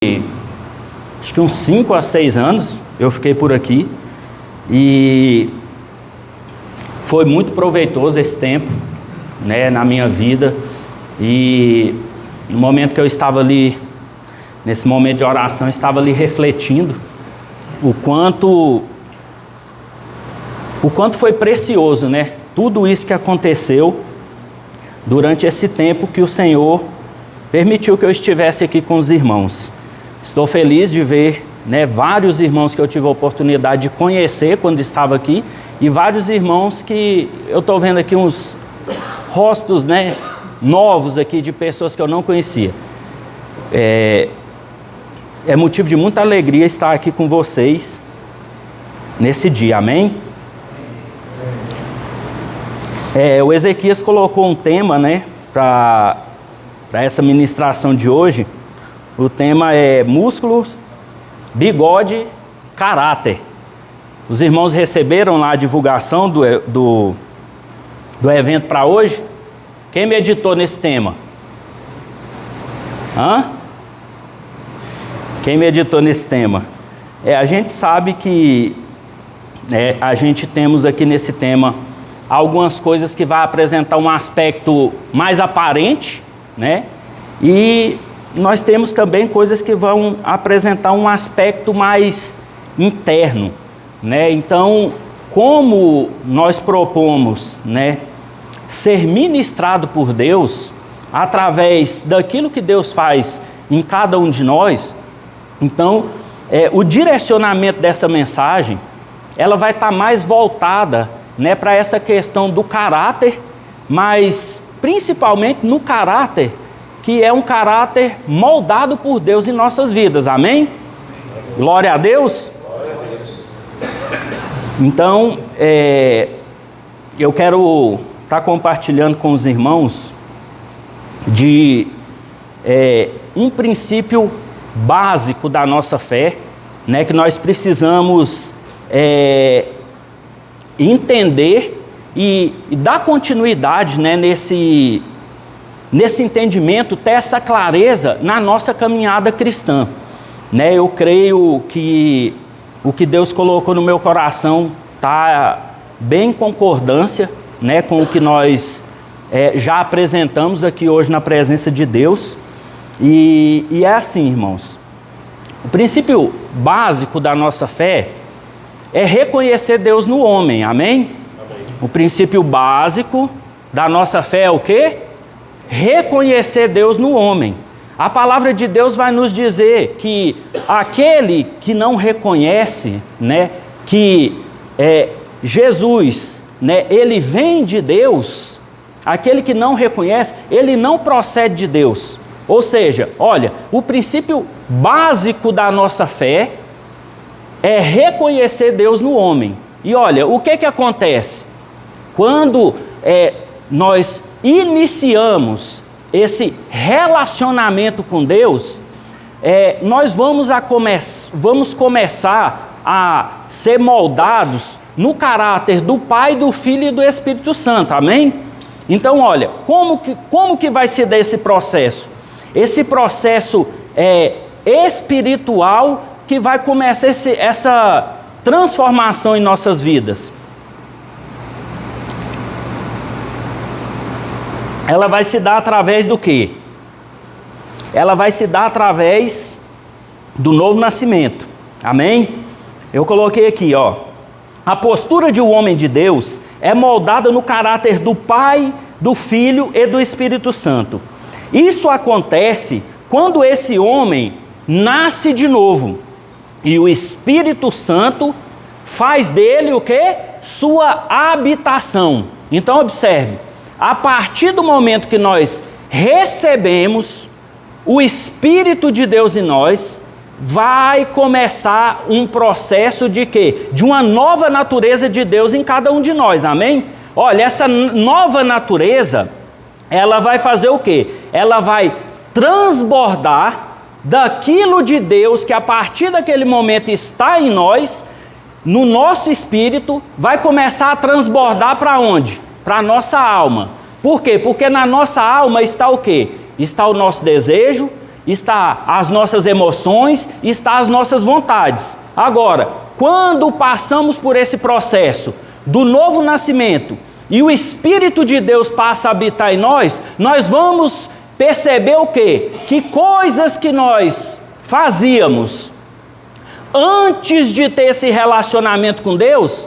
acho que uns 5 a 6 anos eu fiquei por aqui e foi muito proveitoso esse tempo, né, na minha vida. E no momento que eu estava ali, nesse momento de oração, eu estava ali refletindo o quanto foi precioso, né, tudo isso que aconteceu durante esse tempo que o Senhor permitiu que eu estivesse aqui com os irmãos. Estou feliz de ver, né, vários irmãos que eu tive a oportunidade de conhecer quando estava aqui e vários irmãos que eu estou vendo aqui uns rostos, né, novos aqui de pessoas que eu não conhecia. É motivo de muita alegria estar aqui com vocês nesse dia, amém? O Ezequias colocou um tema, né, para essa ministração de hoje. O tema é músculos, bigode, caráter. Os irmãos receberam lá a divulgação do evento para hoje? Quem meditou nesse tema? Quem meditou nesse tema? A gente sabe que a gente temos aqui nesse tema algumas coisas que vai apresentar um aspecto mais aparente, né? E nós temos também coisas que vão apresentar um aspecto mais interno, né? Então, como nós propomos, né, ser ministrado por Deus através daquilo que Deus faz em cada um de nós, então, o direcionamento dessa mensagem, ela vai estar mais voltada, né, para essa questão do caráter, mas principalmente no caráter que é um caráter moldado por Deus em nossas vidas, amém? Glória a Deus! Glória a Deus. Então, eu quero estar compartilhando com os irmãos de um princípio básico da nossa fé, né, que nós precisamos entender e dar continuidade, né, nesse entendimento, ter essa clareza na nossa caminhada cristã, né? Eu creio que o que Deus colocou no meu coração está bem em concordância, né, com o que nós já apresentamos aqui hoje na presença de Deus. E é assim, irmãos, o princípio básico da nossa fé é reconhecer Deus no homem, amém? Amém. O princípio básico da nossa fé é o quê? Reconhecer Deus no homem. A palavra de Deus vai nos dizer que aquele que não reconhece, né, que Jesus, né, ele vem de Deus, aquele que não reconhece, ele não procede de Deus. Ou seja, olha, o princípio básico da nossa fé é reconhecer Deus no homem. E olha, o que acontece? Quando nós iniciamos esse relacionamento com Deus, nós vamos começar a ser moldados no caráter do Pai, do Filho e do Espírito Santo, amém? Então, olha, como que vai se dar esse processo? Esse processo espiritual que vai começar essa transformação em nossas vidas. Ela vai se dar através do quê? Ela vai se dar através do novo nascimento. Amém? Eu coloquei aqui, ó. A postura de um homem de Deus é moldada no caráter do Pai, do Filho e do Espírito Santo. Isso acontece quando esse homem nasce de novo. E o Espírito Santo faz dele o quê? Sua habitação. Então observe. A partir do momento que nós recebemos o Espírito de Deus em nós, vai começar um processo de quê? De uma nova natureza de Deus em cada um de nós, amém? Olha, essa nova natureza, ela vai fazer o quê? Ela vai transbordar daquilo de Deus que a partir daquele momento está em nós, no nosso espírito, vai começar a transbordar para onde? Para a nossa alma. Por quê? Porque na nossa alma está o quê? Está o nosso desejo, está as nossas emoções, está as nossas vontades. Agora, quando passamos por esse processo do novo nascimento e o Espírito de Deus passa a habitar em nós, nós vamos perceber o quê? Que coisas que nós fazíamos antes de ter esse relacionamento com Deus,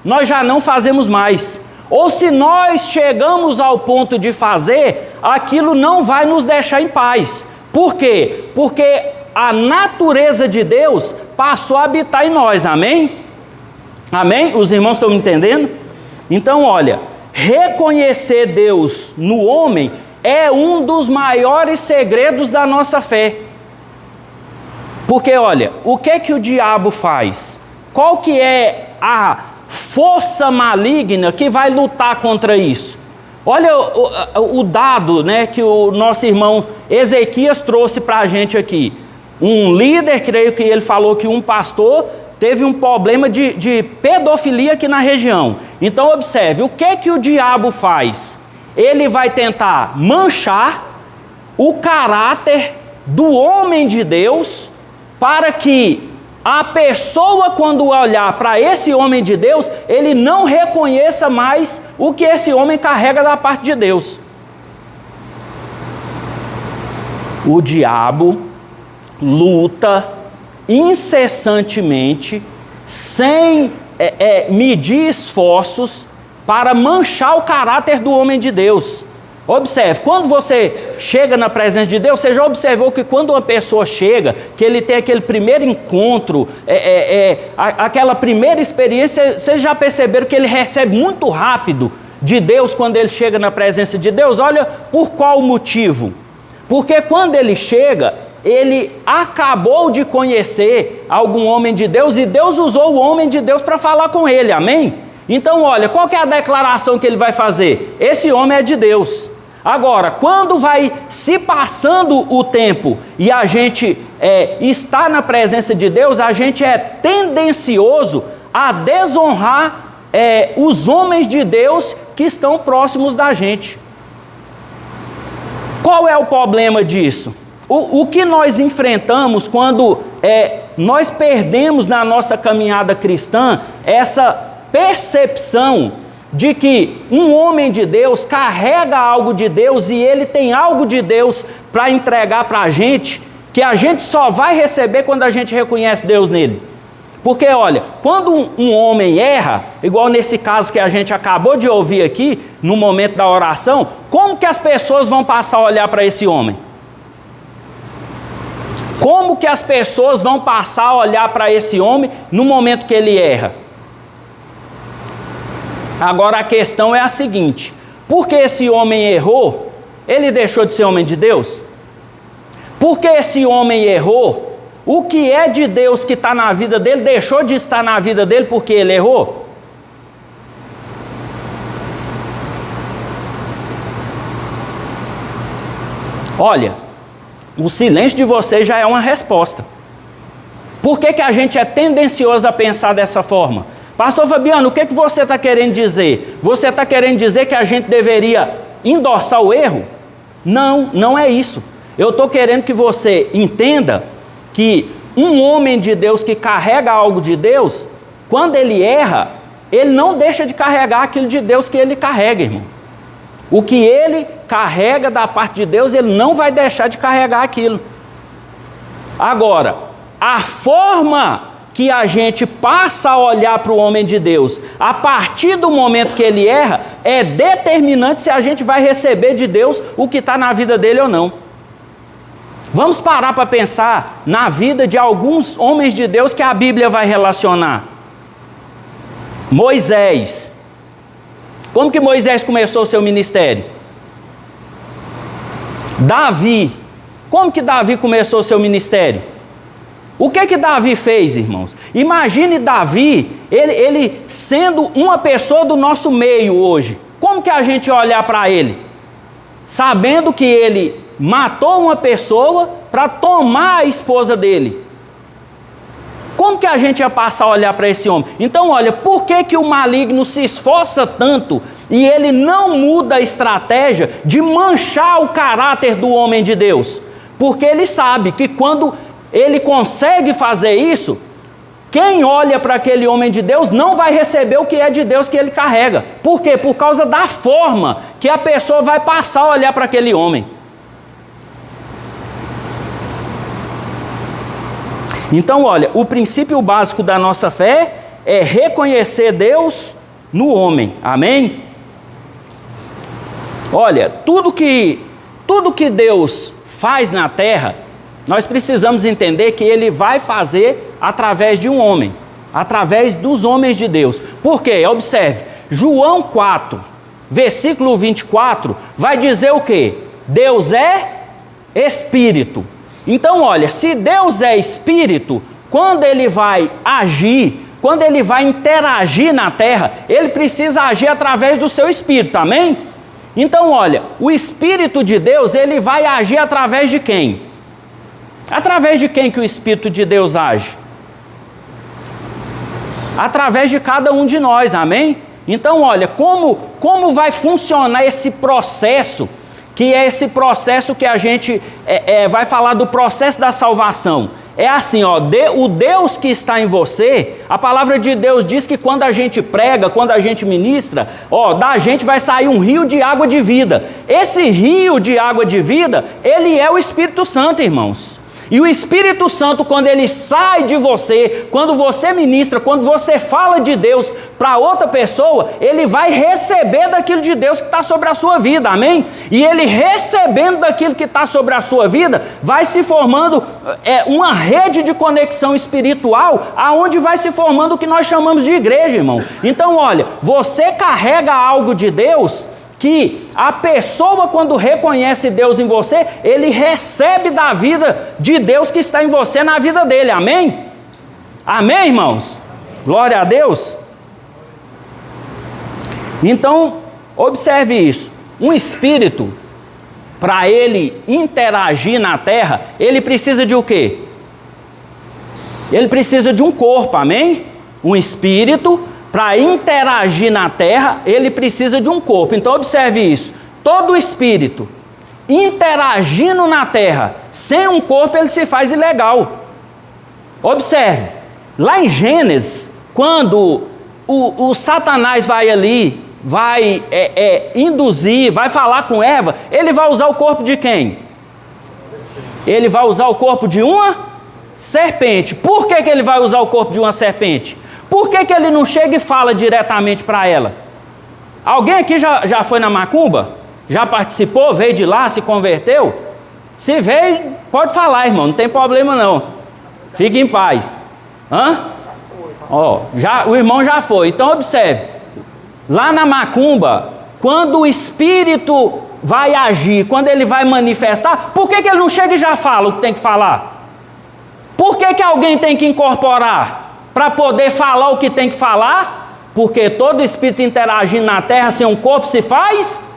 nós já não fazemos mais. Ou se nós chegamos ao ponto de fazer, aquilo não vai nos deixar em paz. Por quê? Porque a natureza de Deus passou a habitar em nós, amém? Amém? Os irmãos estão me entendendo? Então, olha, reconhecer Deus no homem é um dos maiores segredos da nossa fé. Porque, olha, o que o diabo faz? Qual que é a força maligna que vai lutar contra isso? Olha o dado, né, que o nosso irmão Ezequias trouxe para a gente aqui. Um líder, creio que ele falou que um pastor teve um problema de pedofilia aqui na região. Então observe, o que o diabo faz? Ele vai tentar manchar o caráter do homem de Deus, para que a pessoa, quando olhar para esse homem de Deus, ele não reconheça mais o que esse homem carrega da parte de Deus. O diabo luta incessantemente, sem medir esforços, para manchar o caráter do homem de Deus. Observe, quando você chega na presença de Deus, você já observou que quando uma pessoa chega, que ele tem aquele primeiro encontro, aquela primeira experiência, vocês já perceberam que ele recebe muito rápido de Deus quando ele chega na presença de Deus? Olha por qual motivo. Porque quando ele chega, ele acabou de conhecer algum homem de Deus e Deus usou o homem de Deus para falar com ele, amém? Então olha, qual que é a declaração que ele vai fazer? Esse homem é de Deus. Agora, quando vai se passando o tempo e a gente está na presença de Deus, a gente é tendencioso a desonrar os homens de Deus que estão próximos da gente. Qual é o problema disso? O que nós enfrentamos quando nós perdemos na nossa caminhada cristã essa percepção de que um homem de Deus carrega algo de Deus e ele tem algo de Deus para entregar para a gente, que a gente só vai receber quando a gente reconhece Deus nele. Porque olha, quando um homem erra, igual nesse caso que a gente acabou de ouvir aqui, no momento da oração, como que as pessoas vão passar a olhar para esse homem? Como que as pessoas vão passar a olhar para esse homem no momento que ele erra? Agora a questão é a seguinte: por que esse homem errou? Ele deixou de ser homem de Deus? Por que esse homem errou? O que é de Deus que está na vida dele deixou de estar na vida dele porque ele errou? Olha, o silêncio de vocês já é uma resposta. Por que a gente é tendencioso a pensar dessa forma? Pastor Fabiano, o que você está querendo dizer? Você está querendo dizer que a gente deveria endossar o erro? Não, não é isso. Eu estou querendo que você entenda que um homem de Deus que carrega algo de Deus, quando ele erra, ele não deixa de carregar aquilo de Deus que ele carrega, irmão. O que ele carrega da parte de Deus, ele não vai deixar de carregar aquilo. Agora, a forma que a gente passa a olhar para o homem de Deus, a partir do momento que ele erra, é determinante se a gente vai receber de Deus o que está na vida dele ou não. Vamos parar para pensar na vida de alguns homens de Deus que a Bíblia vai relacionar. Moisés. Como que Moisés começou o seu ministério? Davi. Como que Davi começou o seu ministério? O que Davi fez, irmãos? Imagine Davi, ele sendo uma pessoa do nosso meio hoje. Como que a gente olhar para ele? Sabendo que ele matou uma pessoa para tomar a esposa dele. Como que a gente ia passar a olhar para esse homem? Então, olha, por que o maligno se esforça tanto e ele não muda a estratégia de manchar o caráter do homem de Deus? Porque ele sabe que quando ele consegue fazer isso, quem olha para aquele homem de Deus não vai receber o que é de Deus que ele carrega. Por quê? Por causa da forma que a pessoa vai passar a olhar para aquele homem. Então, olha, o princípio básico da nossa fé é reconhecer Deus no homem. Amém? Olha, tudo que Deus faz na terra, nós precisamos entender que Ele vai fazer através de um homem, através dos homens de Deus. Por quê? Observe, João 4, versículo 24, vai dizer o quê? Deus é Espírito. Então, olha, se Deus é Espírito, quando Ele vai agir, quando Ele vai interagir na terra, Ele precisa agir através do seu Espírito, amém? Então, olha, o Espírito de Deus, Ele vai agir através de quem? Através de quem que o Espírito de Deus age? Através de cada um de nós, amém? Então, olha, como vai funcionar esse processo, que é esse processo que a gente vai falar do processo da salvação. É assim, ó, o Deus que está em você, a palavra de Deus diz que quando a gente prega, quando a gente ministra, ó, da gente vai sair um rio de água de vida. Esse rio de água de vida, ele é o Espírito Santo, irmãos. E o Espírito Santo, quando ele sai de você, quando você ministra, quando você fala de Deus para outra pessoa, ele vai receber daquilo de Deus que está sobre a sua vida, amém? E ele recebendo daquilo que está sobre a sua vida, vai se formando uma rede de conexão espiritual, aonde vai se formando o que nós chamamos de igreja, irmão. Então, olha, você carrega algo de Deus, que a pessoa, quando reconhece Deus em você, ele recebe da vida de Deus que está em você na vida dele, amém? Amém, irmãos? Glória a Deus. Então, observe isso, um espírito, para ele interagir na terra, ele precisa de o quê? Ele precisa de um corpo, amém? Um espírito, para interagir na terra, ele precisa de um corpo. Então observe isso, todo espírito interagindo na terra, sem um corpo ele se faz ilegal. Observe, lá em Gênesis, quando o Satanás vai ali, vai induzir, vai falar com Eva, ele vai usar o corpo de quem? Ele vai usar o corpo de uma serpente. Por que ele vai usar o corpo de uma serpente? Por que ele não chega e fala diretamente para ela? Alguém aqui já foi na macumba? Já participou? Veio de lá? Se converteu? Se veio, pode falar, irmão, não tem problema não. Fique em paz. Hã? Ó, o irmão já foi. Então observe, lá na macumba, quando o espírito vai agir, quando ele vai manifestar, por que ele não chega e já fala o que tem que falar? Por que alguém tem que incorporar? Para poder falar o que tem que falar? Porque todo espírito interagindo na terra sem um corpo se faz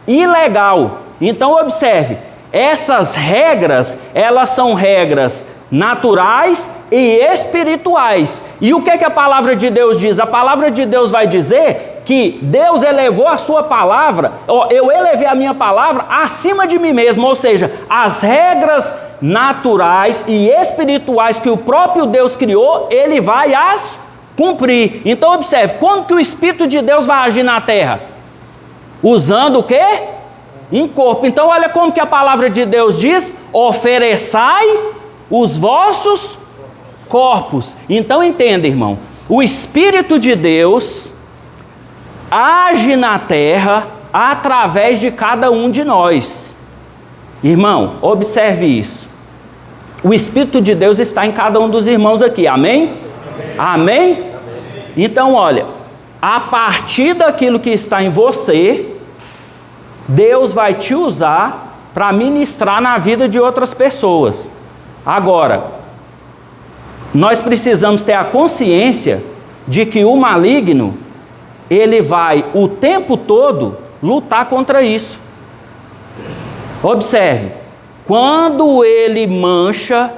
ilegal. Então observe, essas regras, elas são regras naturais e espirituais. E o que a palavra de Deus diz? A palavra de Deus vai dizer que Deus elevou a sua palavra, eu elevei a minha palavra acima de mim mesmo, ou seja, as regras naturais e espirituais que o próprio Deus criou, ele vai as cumprir. Então observe, como que o Espírito de Deus vai agir na terra? Usando o quê? Um corpo. Então olha como que a palavra de Deus diz: ofereçai os vossos corpos. Então entenda, irmão, o Espírito de Deus age na terra através de cada um de nós. Irmão, observe isso. O Espírito de Deus está em cada um dos irmãos aqui, amém? Amém? Amém? Então olha, a partir daquilo que está em você, Deus vai te usar para ministrar na vida de outras pessoas. Agora, nós precisamos ter a consciência de que o maligno, ele vai o tempo todo lutar contra isso. Observe, quando ele mancha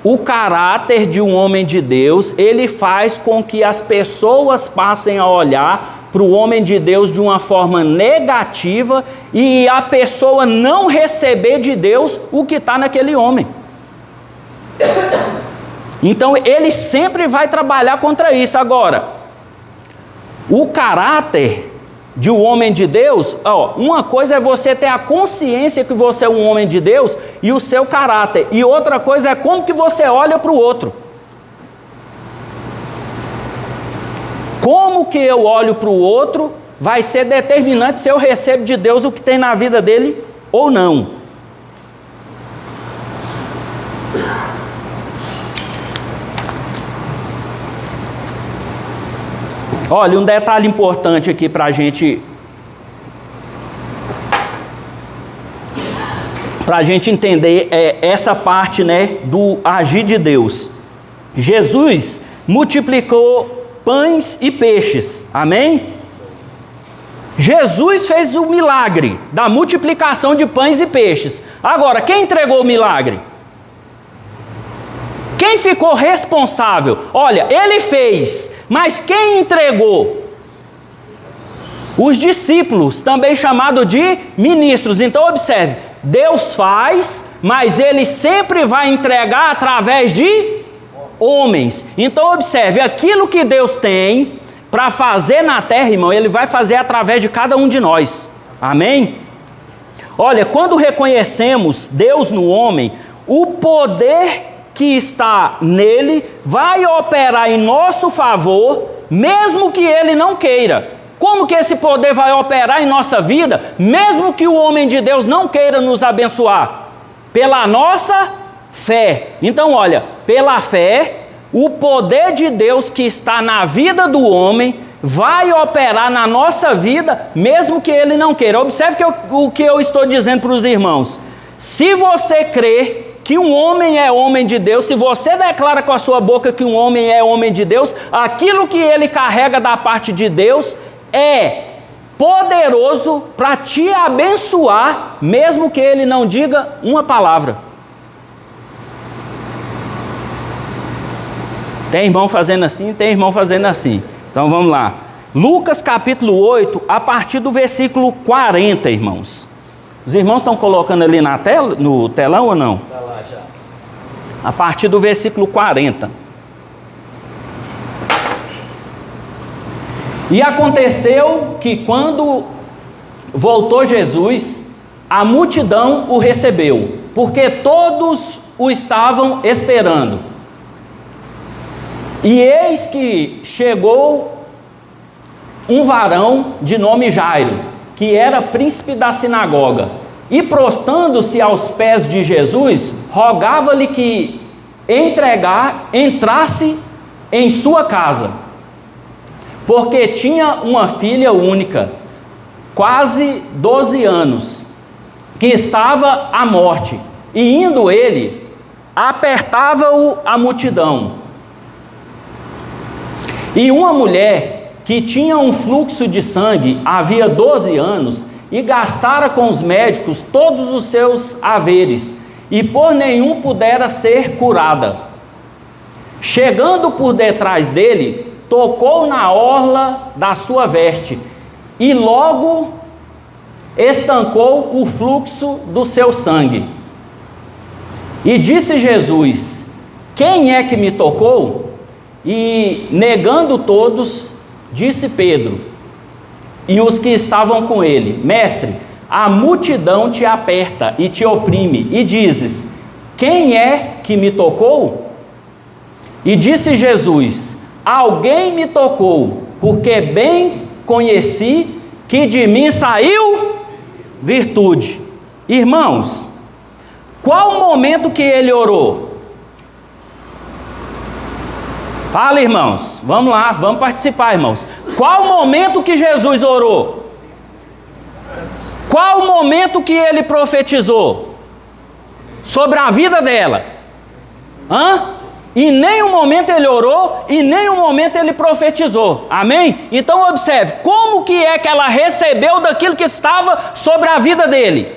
o caráter de um homem de Deus, ele faz com que as pessoas passem a olhar para o homem de Deus de uma forma negativa e a pessoa não receber de Deus o que está naquele homem. Então ele sempre vai trabalhar contra isso. Agora, o caráter de um homem de Deus, uma coisa é você ter a consciência que você é um homem de Deus e o seu caráter, e outra coisa é como que você olha para o outro. Como que eu olho para o outro vai ser determinante se eu recebo de Deus o que tem na vida dele ou não. Olha, um detalhe importante aqui para a gente entender essa parte, né, do agir de Deus. Jesus multiplicou pães e peixes, amém? Jesus fez o milagre da multiplicação de pães e peixes. Agora, quem entregou o milagre? Quem ficou responsável? Olha, ele fez, mas quem entregou? Os discípulos, também chamados de ministros. Então observe, Deus faz, mas ele sempre vai entregar através de homens. Então observe, aquilo que Deus tem para fazer na terra, irmão, ele vai fazer através de cada um de nós. Amém? Olha, quando reconhecemos Deus no homem, o poder que está nele vai operar em nosso favor, mesmo que ele não queira. Como que esse poder vai operar em nossa vida, mesmo que o homem de Deus não queira nos abençoar? Pela nossa fé. Então olha, pela fé, o poder de Deus que está na vida do homem vai operar na nossa vida, mesmo que ele não queira. Observe o que eu estou dizendo para os irmãos. Se você crê que um homem é homem de Deus, se você declara com a sua boca que um homem é homem de Deus, aquilo que ele carrega da parte de Deus é poderoso para te abençoar, mesmo que ele não diga uma palavra. Tem irmão fazendo assim, tem irmão fazendo assim. Então vamos lá. Lucas capítulo 8, a partir do versículo 40, irmãos. Os irmãos estão colocando ali na tela, no telão ou não? Está lá já. A partir do versículo 40. E aconteceu que quando voltou Jesus, a multidão o recebeu, porque todos o estavam esperando. E eis que chegou um varão de nome Jairo, que era príncipe da sinagoga, e prostrando-se aos pés de Jesus, rogava-lhe que entrasse em sua casa, porque tinha uma filha única, quase 12 anos, que estava à morte, e indo ele, apertava-o a multidão. E uma mulher que tinha um fluxo de sangue havia 12 anos e gastara com os médicos todos os seus haveres, e por nenhum pudera ser curada. Chegando por detrás dele, tocou na orla da sua veste, e logo estancou o fluxo do seu sangue. E disse Jesus: quem é que me tocou? E negando todos, disse Pedro e os que estavam com ele: Mestre, a multidão te aperta e te oprime, e dizes: quem é que me tocou? E disse Jesus: alguém me tocou, porque bem conheci que de mim saiu virtude. Irmãos, qual o momento que ele orou? Fala, irmãos, vamos lá, vamos participar, irmãos. Qual o momento que Jesus orou? Qual o momento que ele profetizou sobre a vida dela? Em nenhum momento ele orou, em nenhum momento ele profetizou. Amém? Então observe, como que é que ela recebeu daquilo que estava sobre a vida dele?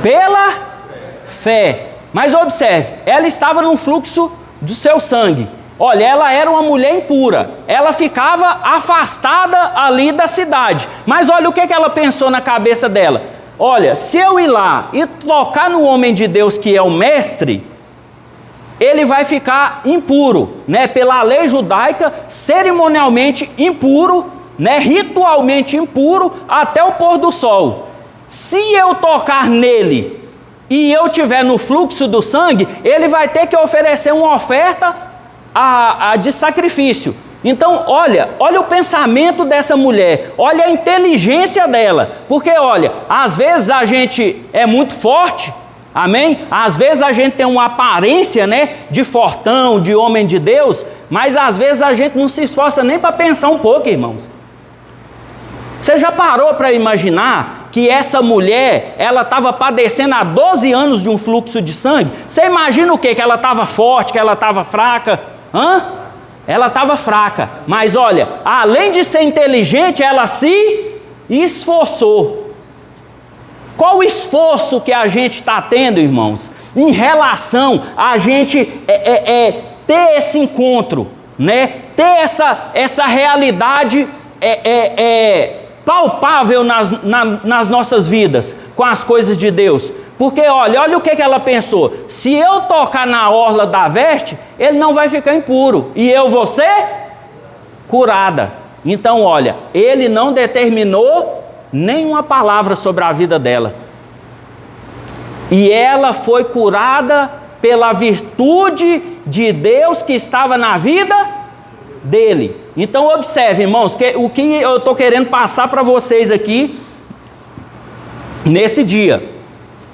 Pela fé. Mas observe, ela estava num fluxo do seu sangue. Olha, ela era uma mulher impura, ela ficava afastada ali da cidade. Mas olha o que ela pensou na cabeça dela. Olha, se eu ir lá e tocar no homem de Deus que é o mestre, ele vai ficar impuro, né? Pela lei judaica, cerimonialmente impuro, né? Ritualmente impuro até o pôr do sol. Se eu tocar nele e eu tiver no fluxo do sangue, ele vai ter que oferecer uma oferta de sacrifício. Então, olha o pensamento dessa mulher, olha a inteligência dela, porque olha, às vezes a gente é muito forte, amém? Às vezes a gente tem uma aparência, né, de fortão, de homem de Deus, mas às vezes a gente não se esforça nem para pensar um pouco, irmãos. Você já parou para imaginar que essa mulher, ela estava padecendo há 12 anos de um fluxo de sangue? Você imagina o quê? Que ela estava forte, que ela estava fraca? Ela estava fraca, mas olha, além de ser inteligente, ela se esforçou. Qual o esforço que a gente está tendo, irmãos, em relação a gente ter esse encontro, né? Ter essa realidade palpável nas nossas vidas, com as coisas de Deus? Porque olha o que ela pensou. Se eu tocar na orla da veste, ele não vai ficar impuro. E eu vou ser curada. Então olha, ele não determinou nenhuma palavra sobre a vida dela. E ela foi curada pela virtude de Deus que estava na vida dele. Então observe, irmãos, o que eu estou querendo passar para vocês aqui nesse dia.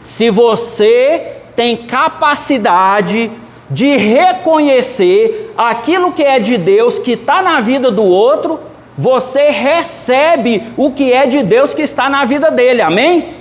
Se você tem capacidade de reconhecer aquilo que é de Deus, que está na vida do outro, você recebe o que é de Deus que está na vida dele, amém?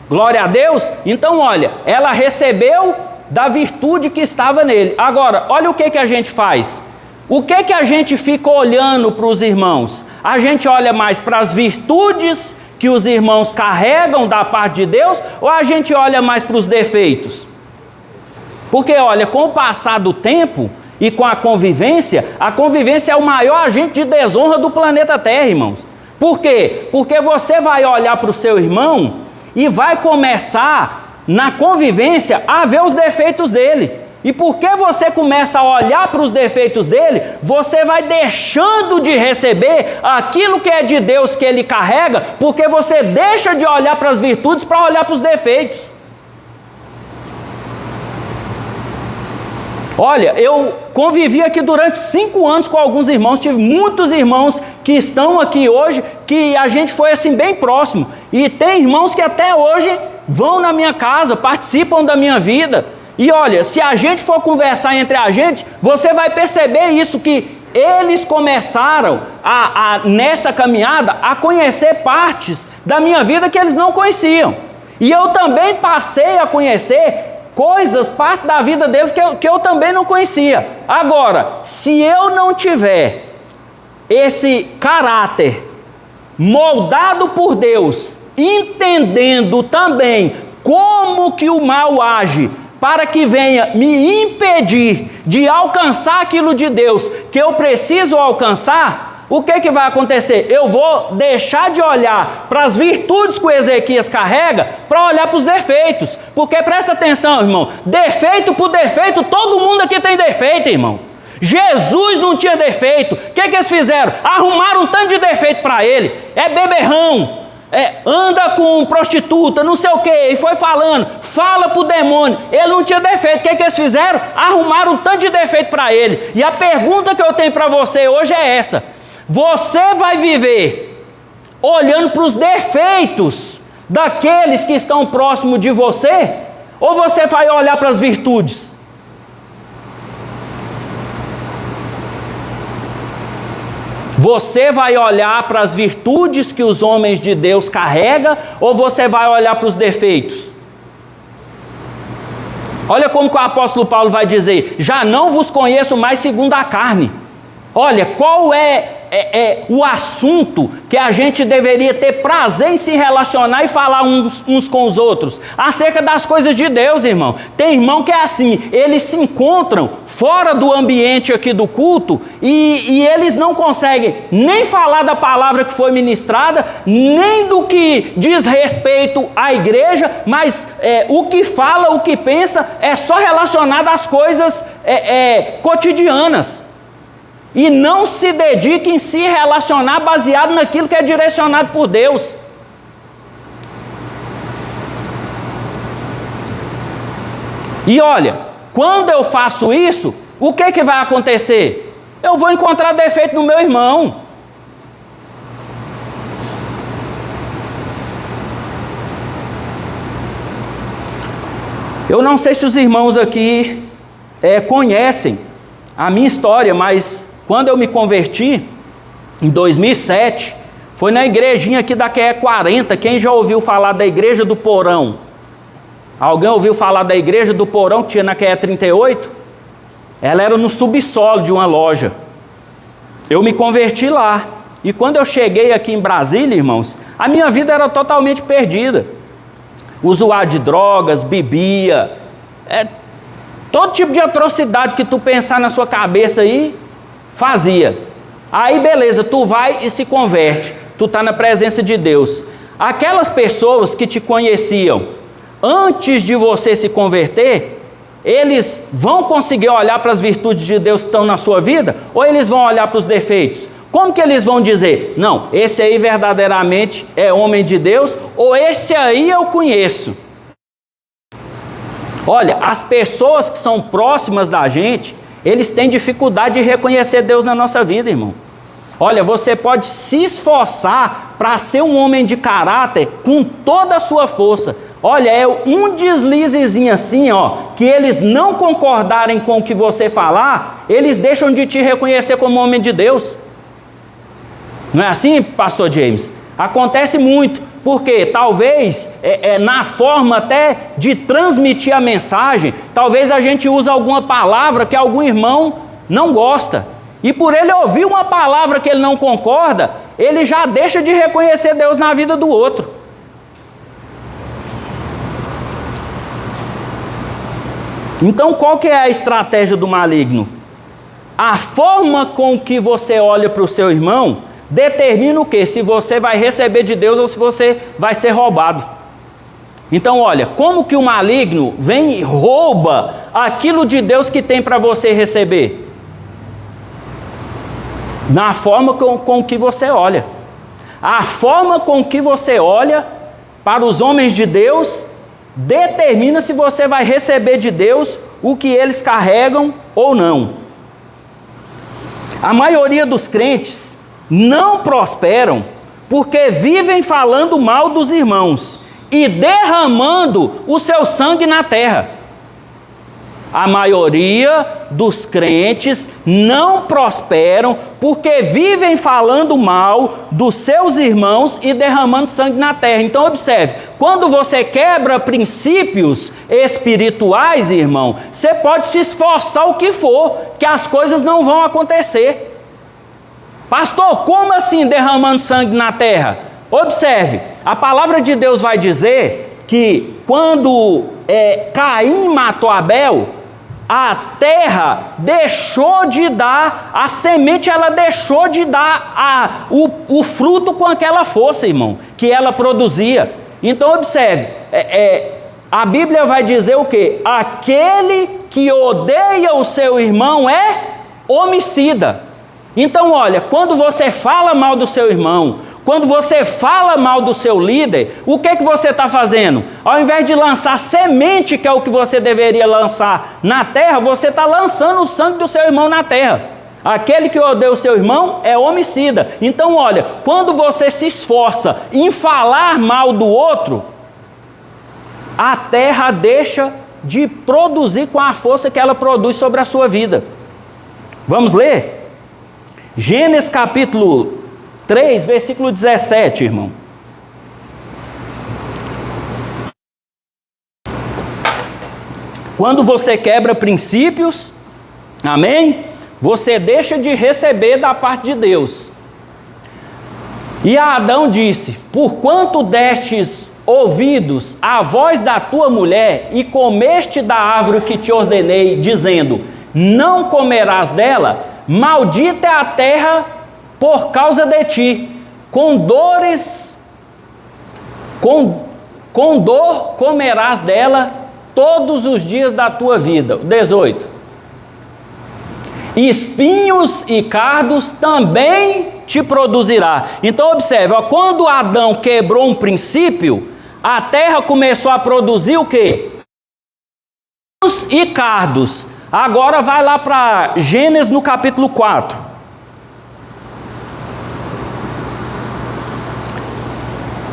Glória a Deus. Então olha, ela recebeu da virtude que estava nele. Agora, olha o que a gente faz. O que a gente fica olhando para os irmãos? A gente olha mais para as virtudes que os irmãos carregam da parte de Deus, ou a gente olha mais para os defeitos? Porque olha, com o passar do tempo e com a convivência é o maior agente de desonra do planeta Terra, irmãos. Por quê? Porque você vai olhar para o seu irmão e vai começar na convivência a ver os defeitos dele. E porque você começa a olhar para os defeitos dele, você vai deixando de receber aquilo que é de Deus que ele carrega, porque você deixa de olhar para as virtudes para olhar para os defeitos. Olha, eu convivi aqui durante 5 anos com alguns irmãos, tive muitos irmãos que estão aqui hoje, que a gente foi assim bem próximo. E tem irmãos que até hoje vão na minha casa, participam da minha vida. E olha, se a gente for conversar entre a gente, você vai perceber isso, que eles começaram nessa caminhada a conhecer partes da minha vida que eles não conheciam. E eu também passei a conhecer coisas, parte da vida deles que eu também não conhecia. Agora, se eu não tiver esse caráter moldado por Deus, entendendo também como que o mal age, para que venha me impedir de alcançar aquilo de Deus que eu preciso alcançar, o que vai acontecer? Eu vou deixar de olhar para as virtudes que o Ezequias carrega para olhar para os defeitos. Porque presta atenção, irmão, defeito por defeito, todo mundo aqui tem defeito, irmão. Jesus não tinha defeito. O que eles fizeram? Arrumaram um tanto de defeito para ele. É beberrão, anda com prostituta, não sei o que, e foi falando, fala pro demônio. Ele não tinha defeito. O que eles fizeram? Arrumaram um tanto de defeito para ele. E a pergunta que eu tenho para você hoje é essa: você vai viver olhando para os defeitos daqueles que estão próximos de você, ou você vai olhar para as virtudes? Você vai olhar para as virtudes que os homens de Deus carregam, ou você vai olhar para os defeitos? Olha como que o apóstolo Paulo vai dizer: já não vos conheço mais segundo a carne. Olha, qual é o assunto que a gente deveria ter prazer em se relacionar e falar uns com os outros, acerca das coisas de Deus, irmão. Tem irmão que é assim, eles se encontram fora do ambiente aqui do culto e eles não conseguem nem falar da palavra que foi ministrada, nem do que diz respeito à igreja, mas o que fala, o que pensa é só relacionado às coisas cotidianas. E não se dedica em se relacionar baseado naquilo que é direcionado por Deus. E olha, quando eu faço isso, o que vai acontecer? Eu vou encontrar defeito no meu irmão. Eu não sei se os irmãos aqui conhecem a minha história, mas quando eu me converti, em 2007, foi na igrejinha aqui da QE 40. Quem já ouviu falar da Igreja do Porão? Alguém ouviu falar da Igreja do Porão que tinha na QE 38? Ela era no subsolo de uma loja. Eu me converti lá. E quando eu cheguei aqui em Brasília, irmãos, a minha vida era totalmente perdida. Usuário de drogas, bebia, todo tipo de atrocidade que tu pensar na sua cabeça aí, fazia. Aí beleza, tu vai e se converte, tu está na presença de Deus. Aquelas pessoas que te conheciam antes de você se converter, eles vão conseguir olhar para as virtudes de Deus que estão na sua vida, ou eles vão olhar para os defeitos? Como que eles vão dizer, não, esse aí verdadeiramente é homem de Deus, ou esse aí eu conheço? Olha, as pessoas que são próximas da gente, eles têm dificuldade de reconhecer Deus na nossa vida, irmão. Olha, você pode se esforçar para ser um homem de caráter com toda a sua força. Olha, é um deslizezinho assim, que eles não concordarem com o que você falar, eles deixam de te reconhecer como homem de Deus. Não é assim, pastor James? Acontece muito, porque talvez na forma até de transmitir a mensagem, talvez a gente use alguma palavra que algum irmão não gosta. E por ele ouvir uma palavra que ele não concorda, ele já deixa de reconhecer Deus na vida do outro. Então qual que é a estratégia do maligno? A forma com que você olha para o seu irmão determina o que? Se você vai receber de Deus ou se você vai ser roubado. Então olha, como que o maligno vem e rouba aquilo de Deus que tem para você receber? Na forma com que você olha. A forma com que você olha para os homens de Deus determina se você vai receber de Deus o que eles carregam ou não. A maioria dos crentes não prosperam porque vivem falando mal dos irmãos e derramando o seu sangue na terra. A maioria dos crentes não prosperam porque vivem falando mal dos seus irmãos e derramando sangue na terra. Então observe, quando você quebra princípios espirituais, irmão, você pode se esforçar o que for, que as coisas não vão acontecer. Pastor, como assim derramando sangue na terra? Observe, a palavra de Deus vai dizer que quando Caim matou Abel, a terra deixou de dar, a semente ela deixou de dar o fruto com aquela força, irmão, que ela produzia. Então observe, a Bíblia vai dizer o quê? Aquele que odeia o seu irmão é homicida. Então olha, quando você fala mal do seu irmão, quando você fala mal do seu líder, o que é que você está fazendo? Ao invés de lançar semente, que é o que você deveria lançar na terra, você está lançando o sangue do seu irmão na terra. Aquele que odeia o seu irmão é homicida. Então olha, quando você se esforça em falar mal do outro, a terra deixa de produzir com a força que ela produz sobre a sua vida. Vamos ler? Gênesis capítulo 3, versículo 17, irmão. Quando você quebra princípios, amém? Você deixa de receber da parte de Deus. E Adão disse: porquanto destes ouvidos à voz da tua mulher e comeste da árvore que te ordenei, dizendo: não comerás dela, maldita é a terra por causa de ti, com dor comerás dela todos os dias da tua vida. 18. Espinhos e cardos também te produzirá. Então observe, ó, quando Adão quebrou um princípio, a terra começou a produzir o quê? Espinhos e cardos. Agora vai lá para Gênesis no capítulo 4.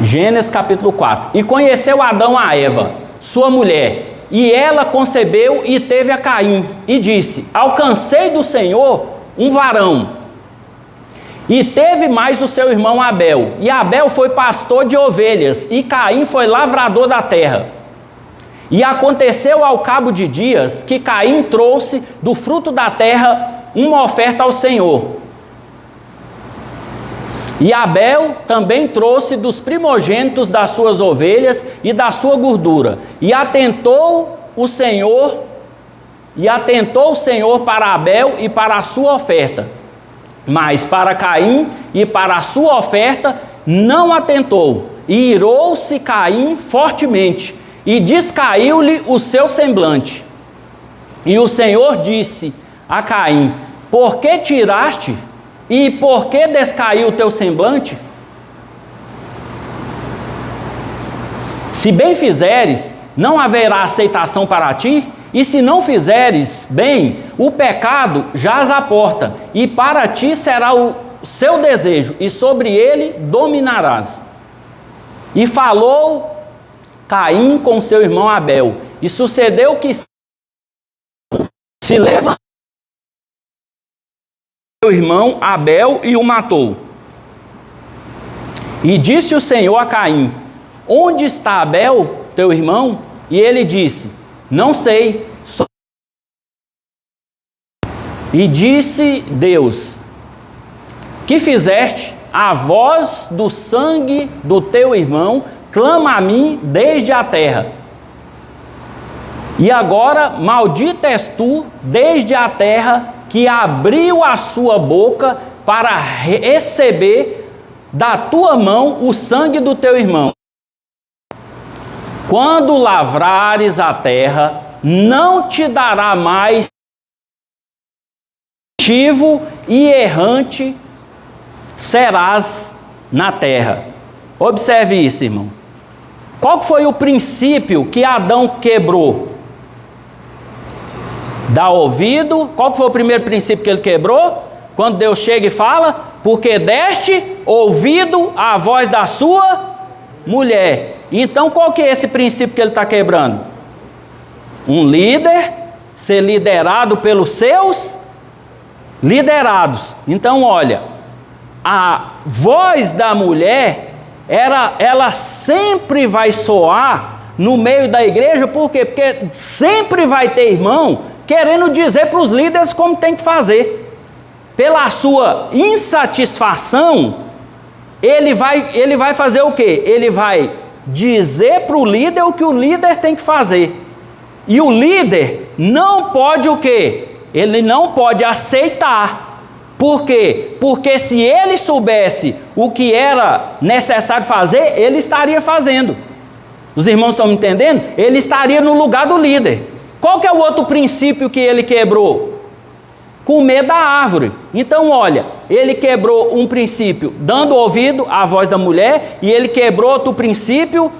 Gênesis capítulo 4. E conheceu Adão a Eva, sua mulher, e ela concebeu e teve a Caim, e disse: alcancei do Senhor um varão. E teve mais o seu irmão Abel, e Abel foi pastor de ovelhas, e Caim foi lavrador da terra. E aconteceu ao cabo de dias, que Caim trouxe do fruto da terra uma oferta ao Senhor. E Abel também trouxe dos primogênitos das suas ovelhas e da sua gordura. E atentou o Senhor para Abel e para a sua oferta. Mas para Caim e para a sua oferta não atentou. E irou-se Caim fortemente, e descaiu-lhe o seu semblante. E o Senhor disse a Caim: por que tiraste? E por que descaiu o teu semblante? Se bem fizeres, não haverá aceitação para ti, e se não fizeres bem, o pecado jaz à porta, e para ti será o seu desejo, e sobre ele dominarás. E falou Caim com seu irmão Abel, e sucedeu que se levantou seu irmão Abel e o matou. E disse o Senhor a Caim: onde está Abel, teu irmão? E ele disse: não sei. E disse Deus: que fizeste? A voz do sangue do teu irmão clama a mim desde a terra. E agora maldita és tu desde a terra, que abriu a sua boca para receber da tua mão o sangue do teu irmão. Quando lavrares a terra, não te dará mais fugitivo e errante serás na terra. Observe isso, irmão. Qual foi o princípio que Adão quebrou? Dá ouvido. Qual foi o primeiro princípio que ele quebrou? Quando Deus chega e fala: porque deste ouvido à voz da sua mulher. Então qual que é esse princípio que ele está quebrando? Um líder ser liderado pelos seus liderados. Então olha, a voz da mulher, ela sempre vai soar no meio da igreja. Por quê? Porque sempre vai ter irmão querendo dizer para os líderes como tem que fazer. Pela sua insatisfação, ele vai fazer o quê? Ele vai dizer para o líder o que o líder tem que fazer. E o líder não pode o quê? Ele não pode aceitar. Por quê? Porque se ele soubesse o que era necessário fazer, ele estaria fazendo. Os irmãos estão me entendendo? Ele estaria no lugar do líder. Qual que é o outro princípio que ele quebrou? Comer da árvore. Então olha, ele quebrou um princípio dando ouvido à voz da mulher, e ele quebrou outro princípio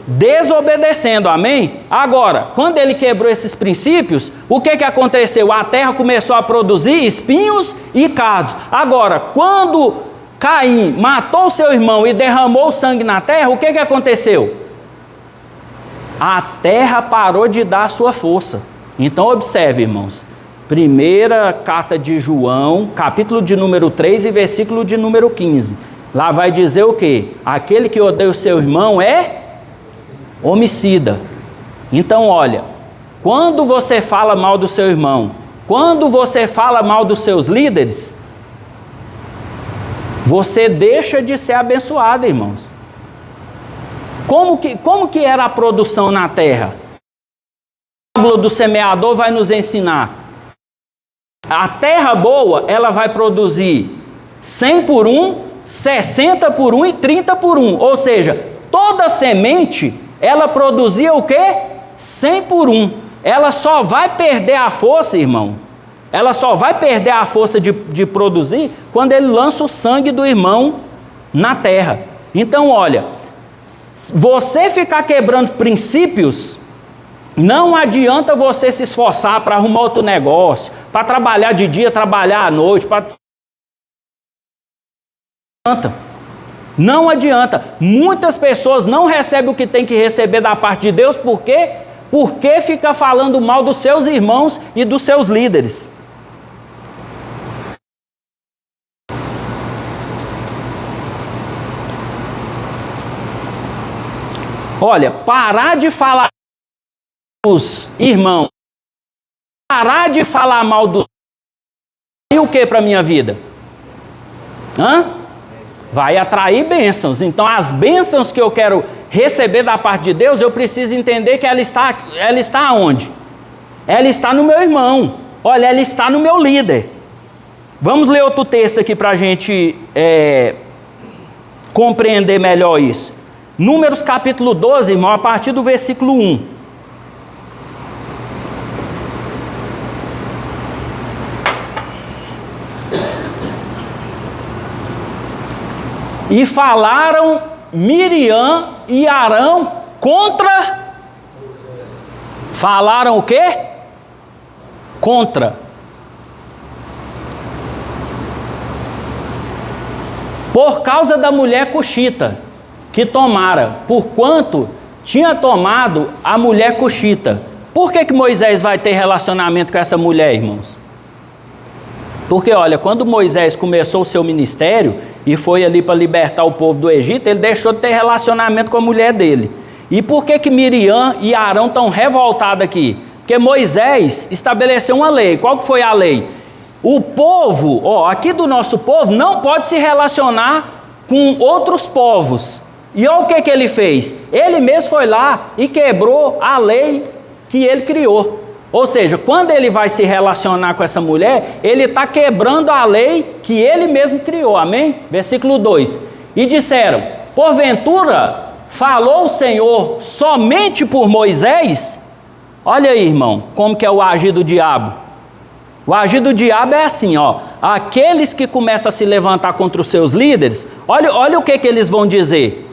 desobedecendo, amém? Agora, quando ele quebrou esses princípios, o que aconteceu? A terra começou a produzir espinhos e cardos. Agora, quando Caim matou seu irmão e derramou sangue na terra, o que aconteceu? A terra parou de dar sua força. Então observe, irmãos, primeira carta de João, capítulo de número 3 e versículo de número 15. Lá vai dizer o quê? Aquele que odeia o seu irmão é homicida. Então olha, quando você fala mal do seu irmão, quando você fala mal dos seus líderes, você deixa de ser abençoado, irmãos. Como que era a produção na terra? A parábola do semeador vai nos ensinar. A terra boa, ela vai produzir 100 por 1, 60 por 1 e 30 por 1. Ou seja, toda semente, ela produzia o quê? 100 por 1. Ela só vai perder a força, irmão. Ela só vai perder a força de produzir quando ele lança o sangue do irmão na terra. Então, olha, você ficar quebrando princípios, não adianta você se esforçar para arrumar outro negócio, para trabalhar de dia, trabalhar à noite, não adianta. Muitas pessoas não recebem o que tem que receber da parte de Deus, por quê? Porque fica falando mal dos seus irmãos e dos seus líderes. Olha, parar de falar dos irmãos, parar de falar mal do... E o que para a minha vida? Vai atrair bênçãos. Então as bênçãos que eu quero receber da parte de Deus, eu preciso entender que ela está onde? Ela está no meu irmão. Olha, ela está no meu líder. Vamos ler outro texto aqui para a gente compreender melhor isso. Números capítulo 12, irmão, a partir do versículo 1. E falaram Miriam e Arão contra... Falaram o quê? Contra. Por causa da mulher cuxita que tomara, porquanto tinha tomado a mulher cuxita. Por que Moisés vai ter relacionamento com essa mulher, irmãos? Porque, olha, quando Moisés começou o seu ministério e foi ali para libertar o povo do Egito, ele deixou de ter relacionamento com a mulher dele. E por que Miriam e Arão estão revoltados aqui? Porque Moisés estabeleceu uma lei. Qual que foi a lei? O povo, aqui do nosso povo, não pode se relacionar com outros povos. E olha o que ele fez. Ele mesmo foi lá e quebrou a lei que ele criou. Ou seja, quando ele vai se relacionar com essa mulher, ele está quebrando a lei que ele mesmo criou. Amém? Versículo 2. E disseram, porventura falou o Senhor somente por Moisés? Olha aí, irmão, como que é o agir do diabo. O agir do diabo é assim, aqueles que começam a se levantar contra os seus líderes, olha o que eles vão dizer.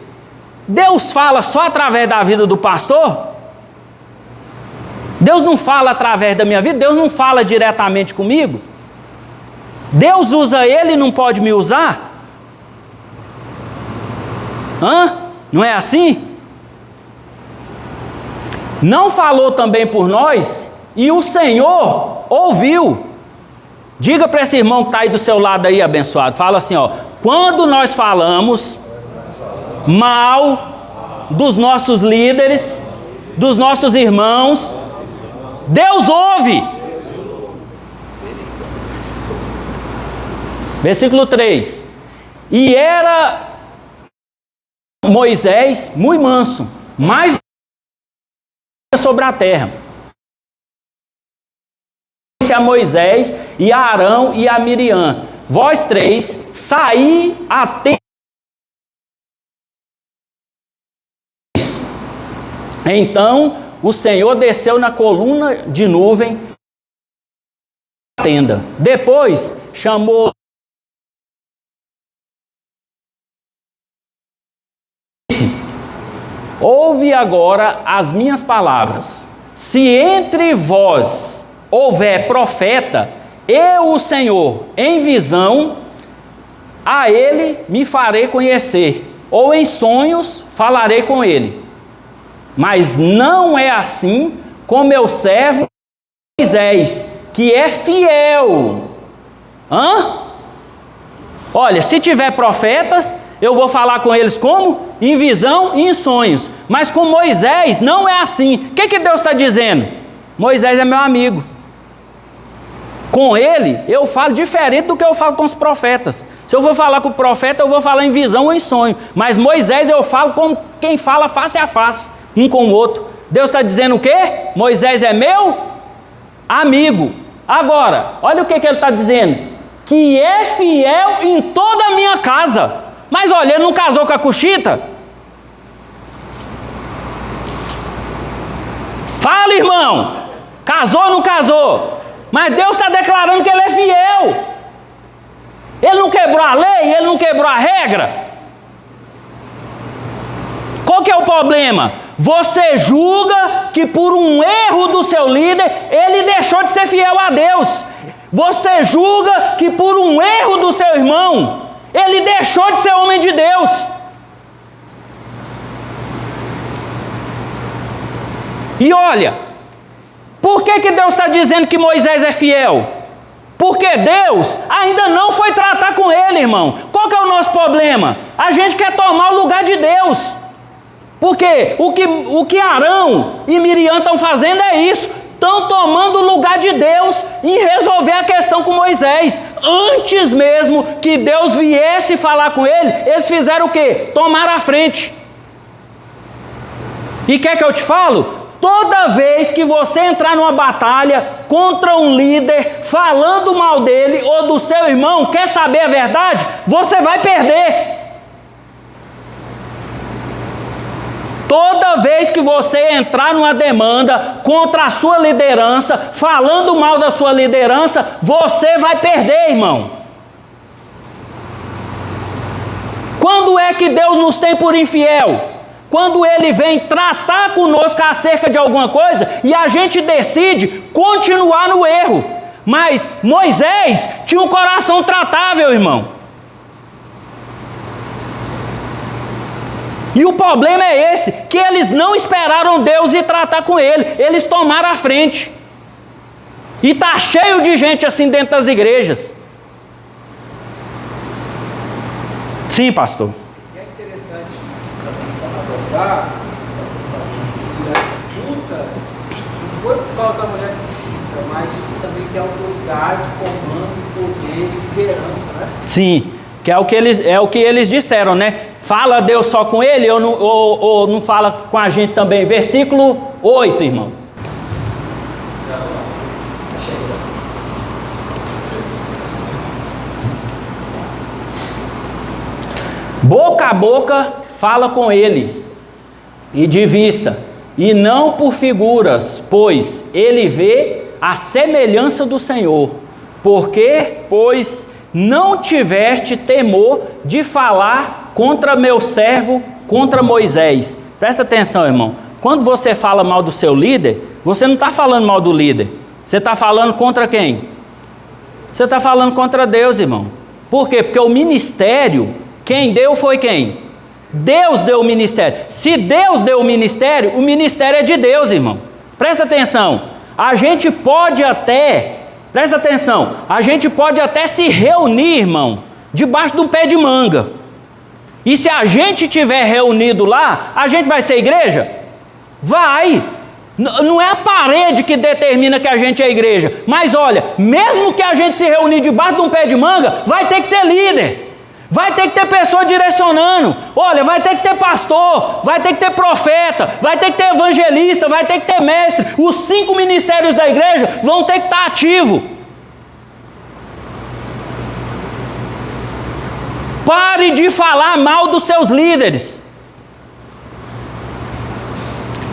Deus fala só através da vida do pastor? Deus não fala através da minha vida? Deus não fala diretamente comigo? Deus usa ele e não pode me usar? Não é assim? Não falou também por nós e o Senhor ouviu. Diga para esse irmão que está aí do seu lado aí, abençoado. Fala assim, quando nós falamos mal dos nossos líderes, dos nossos irmãos, Deus ouve. Versículo 3. E era Moisés muito manso, mais sobre a terra. Disse a Moisés e a Arão e a Miriam: vós três saí a tempo. Então o Senhor desceu na coluna de nuvem da tenda. Depois chamou. Ouve agora as minhas palavras. Se entre vós houver profeta, eu, o Senhor, em visão, a ele me farei conhecer, ou em sonhos falarei com ele. Mas não é assim com meu servo Moisés, que é fiel. Olha, se tiver profetas, eu vou falar com eles como? Em visão e em sonhos. Mas com Moisés não é assim. O que Deus está dizendo? Moisés é meu amigo. Com ele eu falo diferente do que eu falo com os profetas. Se eu vou falar com o profeta, eu vou falar em visão ou em sonho. Mas Moisés eu falo como quem fala face a face, um com o outro. Deus está dizendo o quê? Moisés é meu amigo. Agora, olha o que ele está dizendo. Que é fiel em toda a minha casa. Mas olha, ele não casou com a Cuxita? Fala, irmão. Casou ou não casou? Mas Deus está declarando que ele é fiel. Ele não quebrou a lei, ele não quebrou a regra. Qual que é o problema? Você julga que por um erro do seu líder, ele deixou de ser fiel a Deus. Você julga que por um erro do seu irmão, ele deixou de ser homem de Deus. E olha, por que Deus está dizendo que Moisés é fiel? Porque Deus ainda não foi tratar com ele, irmão. Qual que é o nosso problema? A gente quer tomar o lugar de Deus. Porque o que Arão e Miriam estão fazendo é isso. Estão tomando o lugar de Deus em resolver a questão com Moisés. Antes mesmo que Deus viesse falar com ele, eles fizeram o quê? Tomaram a frente. E quer que eu te falo? Toda vez que você entrar numa batalha contra um líder, falando mal dele ou do seu irmão, quer saber a verdade? Você vai perder. Toda vez que você entrar numa demanda contra a sua liderança, falando mal da sua liderança, você vai perder, irmão. Quando é que Deus nos tem por infiel? Quando Ele vem tratar conosco acerca de alguma coisa e a gente decide continuar no erro. Mas Moisés tinha um coração tratável, irmão. E o problema é esse, que eles não esperaram Deus ir tratar com ele, eles tomaram a frente. E está cheio de gente assim dentro das igrejas. Sim, pastor. É interessante abordar que a disputa não foi por causa da mulher que mas também tem autoridade, comando, poder e liderança, né? Sim, que é o que eles disseram, né? Fala Deus só com ele ou não fala com a gente também? Versículo 8, irmão. Boca a boca fala com ele, e de vista, e não por figuras, pois ele vê a semelhança do Senhor. Porque, pois, não tiveste temor de falar contra meu servo, contra Moisés. Presta atenção, irmão. Quando você fala mal do seu líder, você não está falando mal do líder. Você está falando contra quem? Você está falando contra Deus, irmão. Por quê? Porque o ministério, quem deu foi quem? Deus deu o ministério. Se Deus deu o ministério é de Deus, irmão. Presta atenção. A gente pode até, presta atenção, a gente pode até se reunir, irmão, debaixo de um pé de manga. E se a gente estiver reunido lá, a gente vai ser igreja? Vai! Não é a parede que determina que a gente é igreja. Mas olha, mesmo que a gente se reunir debaixo de um pé de manga, vai ter que ter líder. Vai ter que ter pessoa direcionando. Olha, vai ter que ter pastor, vai ter que ter profeta, vai ter que ter evangelista, vai ter que ter mestre. Os 5 ministérios da igreja vão ter que estar ativos. Pare de falar mal dos seus líderes.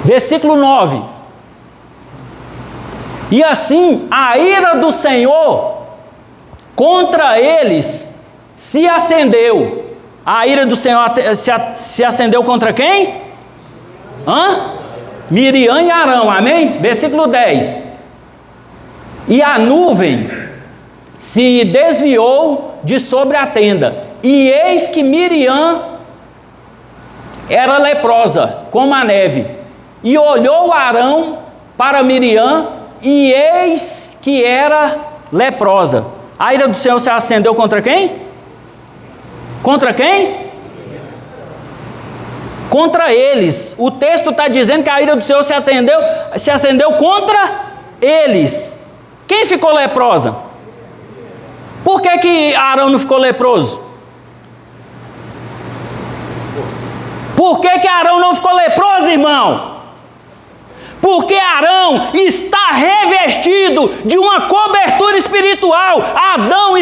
Versículo 9. E assim a ira do Senhor contra eles se acendeu. A ira do Senhor se acendeu contra quem? Miriam e Arão, amém? Versículo 10. E a nuvem se desviou de sobre a tenda. E eis que Miriam era leprosa, como a neve. E olhou Arão para Miriam, e eis que era leprosa. A ira do Senhor se acendeu contra quem? Contra quem? Contra eles. O texto está dizendo que a ira do Senhor se acendeu contra eles. Quem ficou leprosa? Por que Arão não ficou leproso? Por que Arão não ficou leproso, irmão? Porque Arão está revestido de uma cobertura espiritual. Arão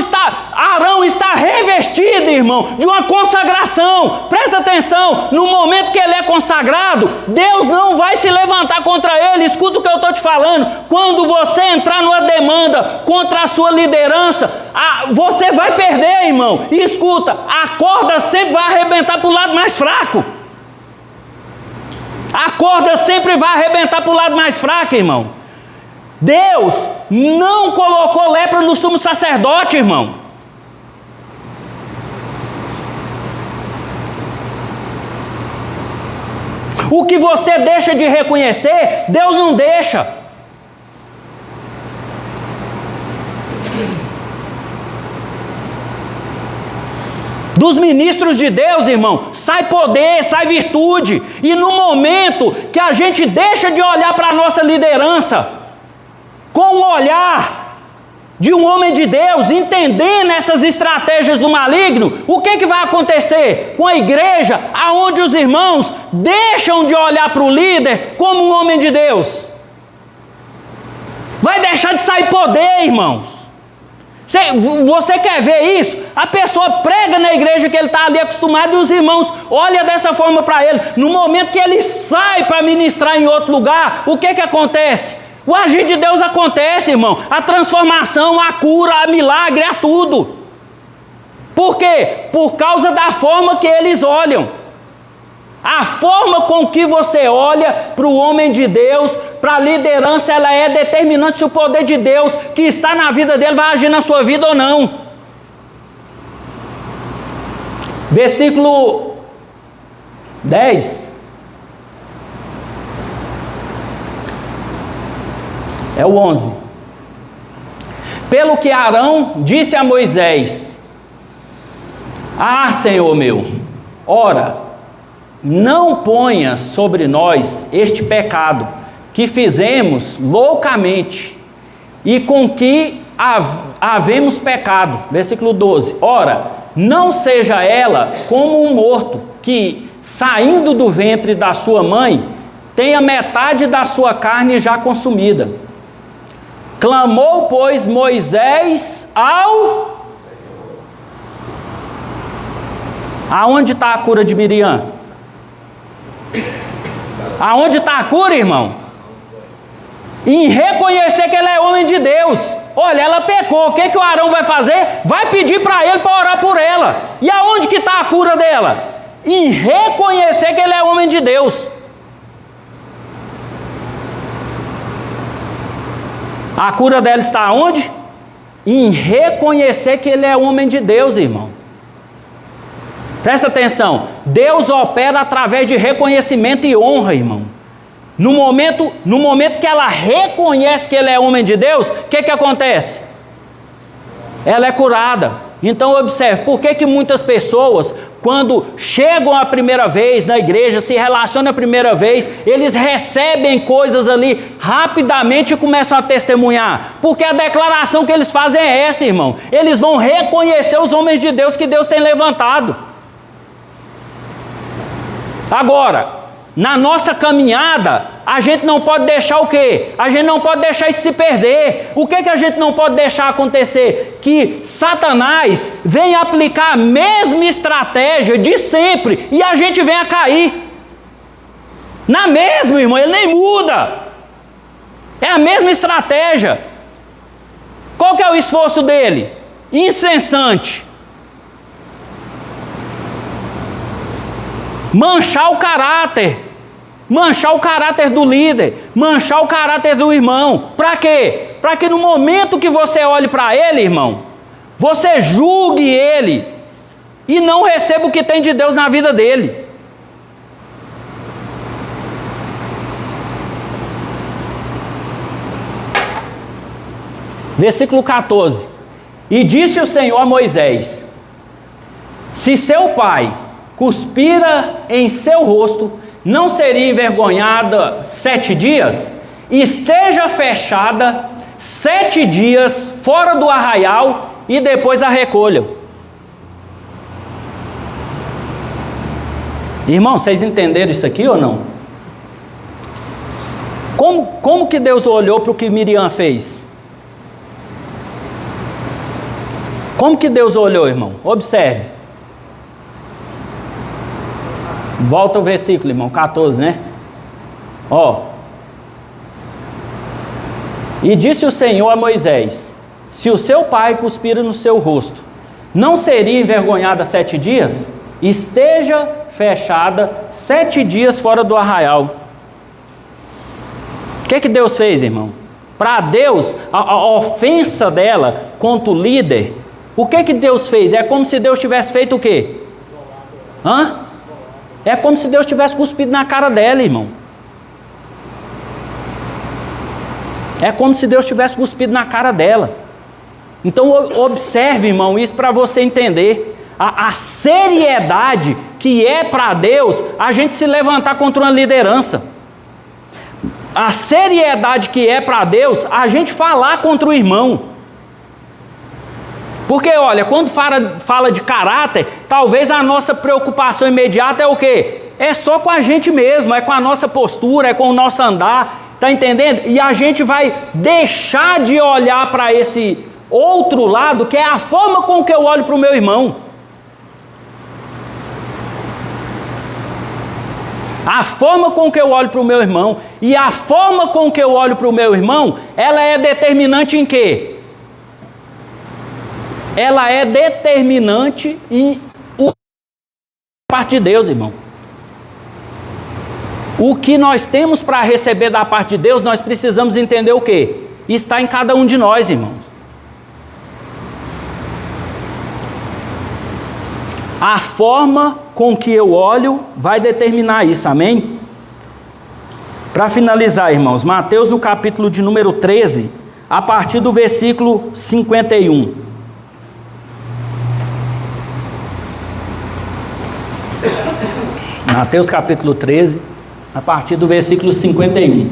está revestido, irmão, de uma consagração. Presta atenção, no momento que ele é consagrado, Deus não vai se levantar contra ele. Escuta o que eu estou te falando. Quando você entrar numa demanda contra a sua liderança, você vai perder, irmão. E escuta, a corda sempre vai arrebentar para o lado mais fraco. A corda sempre vai arrebentar para o lado mais fraco, irmão. Deus não colocou lepra no sumo sacerdote, irmão. O que você deixa de reconhecer, Deus não deixa. Dos ministros de Deus, irmão, sai poder, sai virtude. E no momento que a gente deixa de olhar para a nossa liderança com o olhar de um homem de Deus, entendendo essas estratégias do maligno, o que vai acontecer com a igreja, aonde os irmãos deixam de olhar para o líder como um homem de Deus? Vai deixar de sair poder, irmãos. Você quer ver isso? A pessoa prega na igreja que ele está ali acostumado e os irmãos olham dessa forma para ele. No momento que ele sai para ministrar em outro lugar, o que acontece? O agir de Deus acontece, irmão. A transformação, a cura, a milagre, a tudo. Por quê? Por causa da forma que eles olham. A forma com que você olha para o homem de Deus, para a liderança, ela é determinante se o poder de Deus que está na vida dele vai agir na sua vida ou não. Versículo 10. É o 11. Pelo que Arão disse a Moisés: Senhor meu, ora, não ponha sobre nós este pecado que fizemos loucamente e com que havemos pecado. Versículo 12. Ora, não seja ela como um morto que, saindo do ventre da sua mãe, tenha metade da sua carne já consumida. Clamou, pois, Moisés ao... Aonde está a cura de Miriam? Aonde está a cura, irmão? Em reconhecer que ele é homem de Deus. Olha, ela pecou, o que o Arão vai fazer? Vai pedir para ele para orar por ela. E aonde que está a cura dela? Em reconhecer que ele é homem de Deus. A cura dela está onde? Em reconhecer que ele é homem de Deus, irmão. Presta atenção, Deus opera através de reconhecimento e honra, irmão. No momento que ela reconhece que ele é homem de Deus, o que acontece? Ela é curada. Então observe, por que muitas pessoas, quando chegam a primeira vez na igreja, se relacionam a primeira vez, eles recebem coisas ali rapidamente e começam a testemunhar? Porque a declaração que eles fazem é essa, irmão. Eles vão reconhecer os homens de Deus que Deus tem levantado. Agora, na nossa caminhada, a gente não pode deixar o quê? A gente não pode deixar isso se perder. O que a gente não pode deixar acontecer? Que Satanás vem aplicar a mesma estratégia de sempre e a gente vem a cair. Na mesma, irmão, ele nem muda. É a mesma estratégia. Qual que é o esforço dele? Incessante. Manchar o caráter do líder, manchar o caráter do irmão. Para quê? Para que no momento que você olhe para ele, irmão, você julgue ele e não receba o que tem de Deus na vida dele. Versículo 14. E disse o Senhor a Moisés: se seu pai cuspira em seu rosto, não seria envergonhada 7 dias? Esteja fechada 7 dias fora do arraial e depois a recolha. Irmão, vocês entenderam isso aqui ou não? Como que Deus olhou para o que Miriam fez? Como que Deus olhou, irmão? Observe. Volta o versículo, irmão, 14, né? Ó. E disse o Senhor a Moisés: se o seu pai cuspir no seu rosto, não seria envergonhada 7 dias? Esteja fechada 7 dias fora do arraial. O que Deus fez, irmão? Para Deus, a ofensa dela contra o líder, o que Deus fez? É como se Deus tivesse feito o quê? É como se Deus tivesse cuspido na cara dela, irmão. É como se Deus tivesse cuspido na cara dela. Então observe, irmão, isso para você entender. A seriedade que é para Deus a gente se levantar contra uma liderança. A seriedade que é para Deus a gente falar contra o irmão. Porque olha, quando fala de caráter, talvez a nossa preocupação imediata é o quê? É só com a gente mesmo, é com a nossa postura, é com o nosso andar, tá entendendo? E a gente vai deixar de olhar para esse outro lado, que é a forma com que eu olho para o meu irmão. A forma com que eu olho para o meu irmão e a forma com que eu olho para o meu irmão, ela é determinante em quê? Ela é determinante em parte de Deus, irmão. O que nós temos para receber da parte de Deus, nós precisamos entender o quê? Está em cada um de nós, irmãos. A forma com que eu olho vai determinar isso, amém? Para finalizar, irmãos, Mateus no capítulo de número 13, a partir do versículo 51. Mateus capítulo 13, a partir do versículo 51.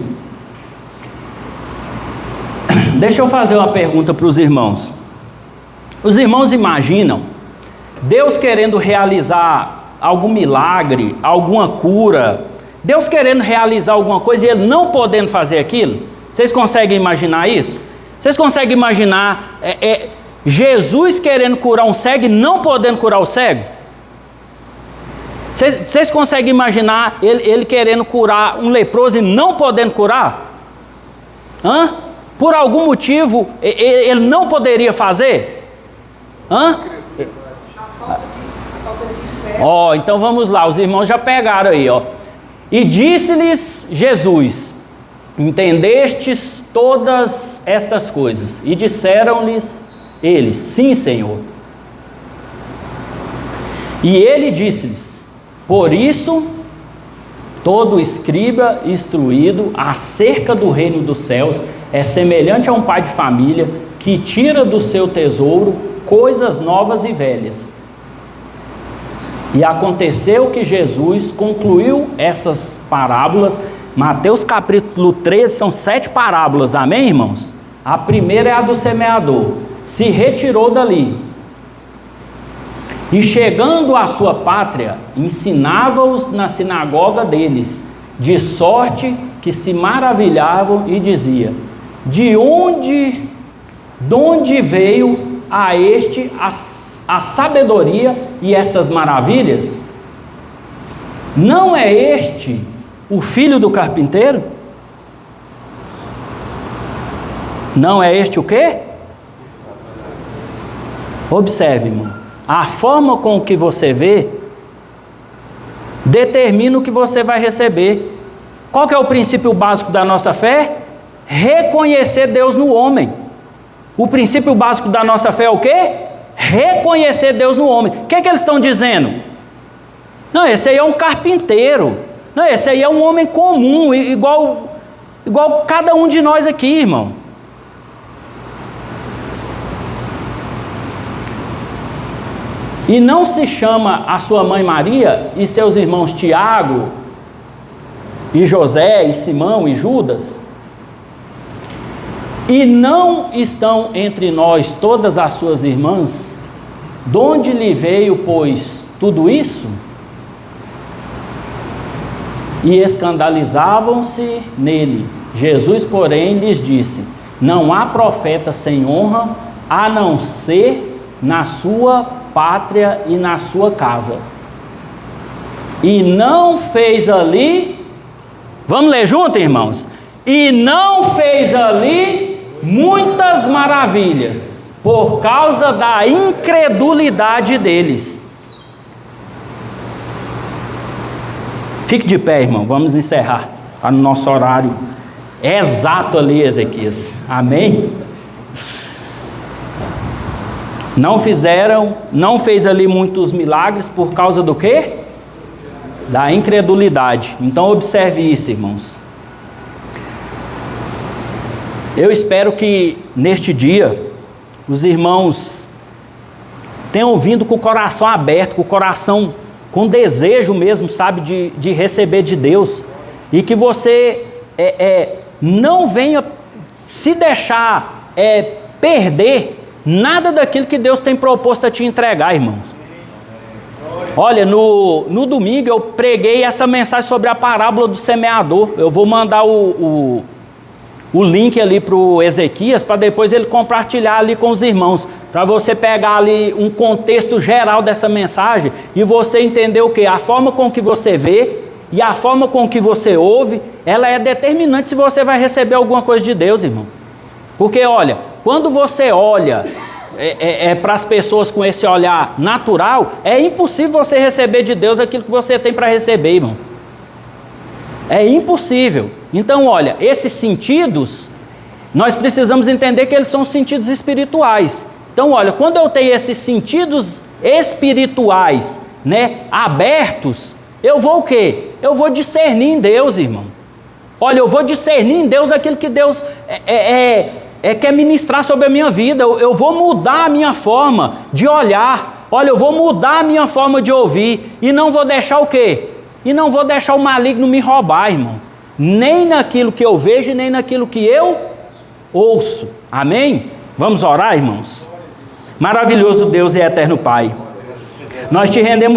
Deixa eu fazer uma pergunta para os irmãos. Os irmãos imaginam Deus querendo realizar algum milagre, alguma cura, Deus querendo realizar alguma coisa e Ele não podendo fazer aquilo? Vocês conseguem imaginar isso? Vocês conseguem imaginar Jesus querendo curar um cego e não podendo curar o cego? Vocês conseguem imaginar ele querendo curar um leproso e não podendo curar? Por algum motivo ele não poderia fazer? Então vamos lá, os irmãos já pegaram aí, ó. E disse-lhes Jesus: entendestes todas estas coisas? E disseram-lhes eles: sim, Senhor. E ele disse-lhes: por isso todo escriba instruído acerca do reino dos céus é semelhante a um pai de família que tira do seu tesouro coisas novas e velhas. E aconteceu que Jesus concluiu essas parábolas. Mateus capítulo 13 são 7 parábolas, amém, irmãos? A primeira é a do semeador. Se retirou dali e chegando à sua pátria, ensinava-os na sinagoga deles, de sorte que se maravilhavam e dizia: de onde veio a este a sabedoria e estas maravilhas? Não é este o filho do carpinteiro? Não é este o quê? Observe, irmão. A forma com que você vê determina o que você vai receber. Qual que é o princípio básico da nossa fé? Reconhecer Deus no homem. O princípio básico da nossa fé é o quê? Reconhecer Deus no homem. O que é que eles estão dizendo? Não, esse aí é um carpinteiro. Não, esse aí é um homem comum, igual cada um de nós aqui, irmão. E não se chama a sua mãe Maria e seus irmãos Tiago, e José, e Simão, e Judas? E não estão entre nós todas as suas irmãs? De onde lhe veio, pois, tudo isso? e escandalizavam-se nele. Jesus, porém, lhes disse: não há profeta sem honra, a não ser na sua pátria e na sua casa. E não fez ali, vamos ler junto, irmãos? E não fez ali muitas maravilhas, por causa da incredulidade deles. Fique de pé, irmão, vamos encerrar. Está no nosso horário exato ali, Ezequias. Amém? Não fez ali muitos milagres por causa do quê? Da incredulidade. Então observe isso, irmãos. Eu espero que neste dia os irmãos tenham vindo com o coração aberto, com o coração com desejo mesmo, sabe, de receber de Deus, e que você não venha se deixar perder nada daquilo que Deus tem proposto a te entregar, irmãos. Olha, no domingo eu preguei essa mensagem sobre a parábola do semeador. Eu vou mandar o link ali para o Ezequias, para depois ele compartilhar ali com os irmãos, para você pegar ali um contexto geral dessa mensagem e você entender o que? A forma com que você vê e a forma com que você ouve, ela é determinante se você vai receber alguma coisa de Deus, irmão. Porque olha, quando você olha para as pessoas com esse olhar natural, é impossível você receber de Deus aquilo que você tem para receber, irmão. É impossível. Então olha, esses sentidos, nós precisamos entender que eles são sentidos espirituais. Então olha, quando eu tenho esses sentidos espirituais, abertos, eu vou o quê? Eu vou discernir em Deus, irmão. Olha, eu vou discernir em Deus aquilo que Deus quer ministrar sobre a minha vida. Eu vou mudar a minha forma de olhar. Olha, eu vou mudar a minha forma de ouvir. E não vou deixar o quê? E não vou deixar o maligno me roubar, irmão. Nem naquilo que eu vejo, nem naquilo que eu ouço. Amém? Vamos orar, irmãos? Maravilhoso Deus e eterno Pai, nós te rendemos